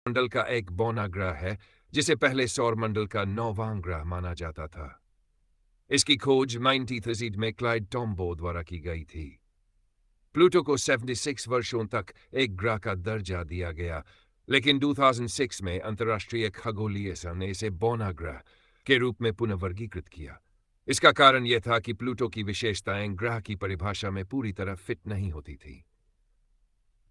मंडल का एक बौना ग्रह है जिसे पहले सौर मंडल का 9वां ग्रह माना जाता था। इसकी खोज 1930 में क्लाइड टॉम्बो द्वारा की गई थी। प्लूटो को 76 वर्षों तक एक ग्रह का दर्जा दिया गया, लेकिन 2006 में अंतर्राष्ट्रीय खगोलीय संघ ने इसे बौना ग्रह के रूप में पुनः वर्गीकृत किया। इसका कारण यह था कि प्लूटो की विशेषताएं ग्रह की परिभाषा में पूरी तरह फिट नहीं होती थी।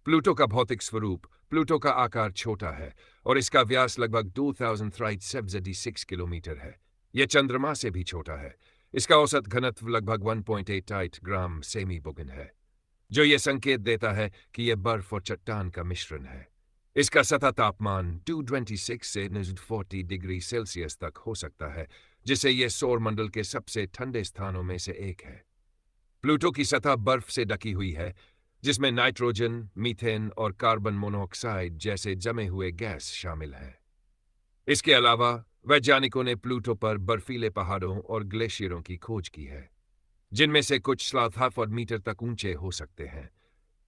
प्लूटो का भौतिक स्वरूप: प्लूटो का आकार छोटा है और इसका व्यास लगभग 2376 किलोमीटर है। यह चंद्रमा से भी छोटा है। इसका औसत घनत्व लगभग 1.88 ग्राम सेमी बोगिन है, जो यह संकेत देता है कि यह बर्फ और चट्टान का मिश्रण है। इसका सतह तापमान 226 से 40 डिग्री सेल्सियस तक हो सकता है, जिससे यह सौरमंडल के सबसे ठंडे स्थानों में से एक है। प्लूटो की सतह बर्फ से ढकी हुई है, जिसमें नाइट्रोजन, मीथेन और कार्बन मोनोऑक्साइड जैसे जमे हुए गैस शामिल हैं। इसके अलावा वैज्ञानिकों ने प्लूटो पर बर्फीले पहाड़ों और ग्लेशियरों की खोज की है, जिनमें से कुछ 7,000 मीटर तक ऊंचे हो सकते हैं।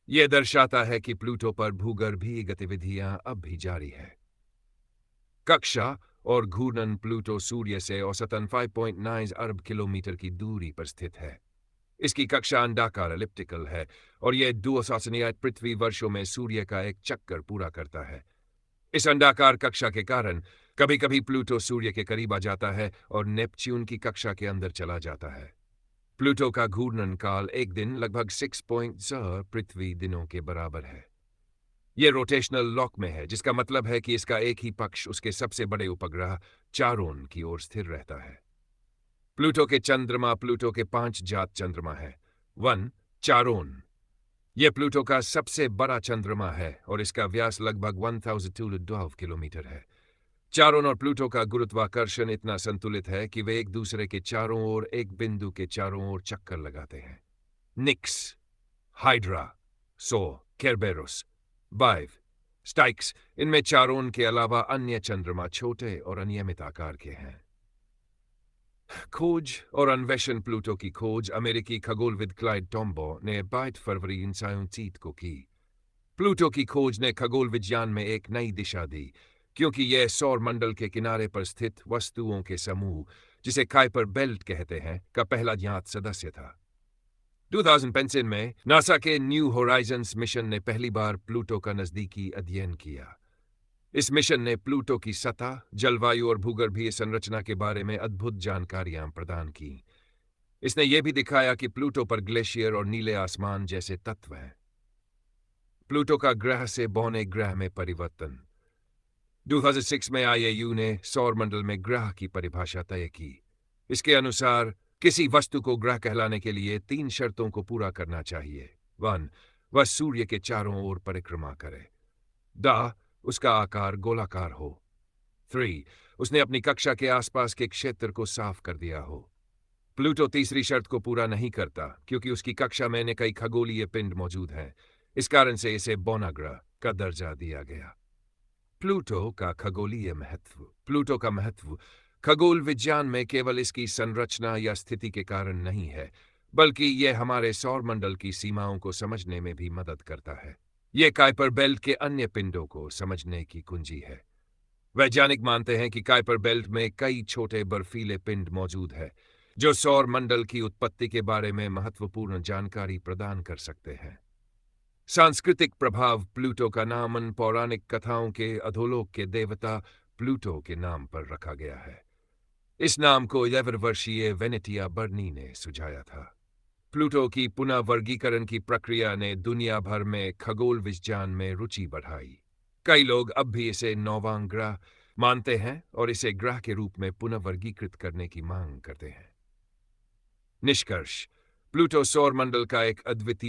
यह दर्शाता है कि प्लूटो पर भूगर्भीय गतिविधियां अब भी जारी है। कक्षा और घूर्णन: प्लूटो सूर्य से औसतन 5.9 अरब किलोमीटर की दूरी पर स्थित है। इसकी कक्षा अंडाकार एलिप्टिकल है और यह 2 पृथ्वी वर्षों में सूर्य का एक चक्कर पूरा करता है। इस अंडाकार कक्षा के कारण कभी कभी प्लूटो सूर्य के करीब आ जाता है और नेपच्यून की कक्षा के अंदर चला जाता है। प्लूटो का घूर्णन काल एक दिन लगभग 6.0 पृथ्वी दिनों के बराबर है। यह रोटेशनल लॉक में है, जिसका मतलब है कि इसका एक ही पक्ष उसके सबसे बड़े उपग्रह चारोन की ओर स्थिर रहता है। प्लूटो के चंद्रमा: प्लूटो के 5 जात चंद्रमा है। 1. चारोन: यह प्लूटो का सबसे बड़ा चंद्रमा है और इसका व्यास लगभग 1212 किलोमीटर है। चारोन और प्लूटो का गुरुत्वाकर्षण इतना संतुलित है कि वे एक दूसरे के चारों ओर एक बिंदु के चारों ओर चक्कर लगाते हैं। निक्स, हाइड्रा, सो, केरबेरोस, बाइव, स्टाइक्स: इनमें चारोन के अलावा अन्य चंद्रमा छोटे और अनियमित आकार के हैं। खोज और अन्वेषण: प्लूटो की खोज अमेरिकी खगोलविद क्लाइड टॉम्बो ने 22 फरवरी 1959 को की। प्लूटो की खोज ने खगोल विज्ञान में एक नई दिशा दी, क्योंकि यह सौर मंडल के किनारे पर स्थित वस्तुओं के समूह, जिसे काइपर बेल्ट कहते हैं, का पहला ज्ञात सदस्य था। 2005 में नासा के न्यू होराइजन्स मिशन ने पहली बार प्लूटो का नजदीकी अध्ययन किया। इस मिशन ने प्लूटो की सतह, जलवायु और भूगर्भीय संरचना के बारे में अद्भुत जानकारियां प्रदान की। इसने यह भी दिखाया कि प्लूटो पर ग्लेशियर और नीले आसमान जैसे तत्व हैं। प्लूटो का ग्रह से बौने ग्रह में परिवर्तन: 2006 में आईएयू ने सौरमंडल में ग्रह की परिभाषा तय की। इसके अनुसार किसी वस्तु को ग्रह कहलाने के लिए 3 शर्तों को पूरा करना चाहिए। 1. वह सूर्य के चारों ओर परिक्रमा करे। 2. उसका आकार गोलाकार हो। 3. उसने अपनी कक्षा के आसपास के क्षेत्र को साफ कर दिया हो। प्लूटो तीसरी शर्त को पूरा नहीं करता, क्योंकि उसकी कक्षा में कई खगोलीय पिंड मौजूद हैं। इस कारण से इसे बौना ग्रह का दर्जा दिया गया। प्लूटो का खगोलीय महत्व: प्लूटो का महत्व खगोल विज्ञान में केवल इसकी संरचना या स्थिति के कारण नहीं है, बल्कि यह हमारे सौरमंडल की सीमाओं को समझने में भी मदद करता है। यह काइपर बेल्ट के अन्य पिंडों को समझने की कुंजी है। वैज्ञानिक मानते हैं कि काइपर बेल्ट में कई छोटे बर्फीले पिंड मौजूद हैं, जो सौर मंडल की उत्पत्ति के बारे में महत्वपूर्ण जानकारी प्रदान कर सकते हैं। सांस्कृतिक प्रभाव: प्लूटो का नामन पौराणिक कथाओं के अधोलोक के देवता प्लूटो के नाम पर रखा गया है। इस नाम को 11 वर्षीय वेनेटिया बर्नी ने सुझाया था। प्लूटो की पुनः वर्गीकरण की प्रक्रिया ने दुनिया भर में खगोल विज्ञान में रुचि बढ़ाई। कई लोग अब भी इसे 9वां ग्रह मानते हैं और इसे ग्रह के रूप में पुनः वर्गीकृत करने की मांग करते हैं। निष्कर्ष: प्लूटो सौरमंडल का एक अद्वितीय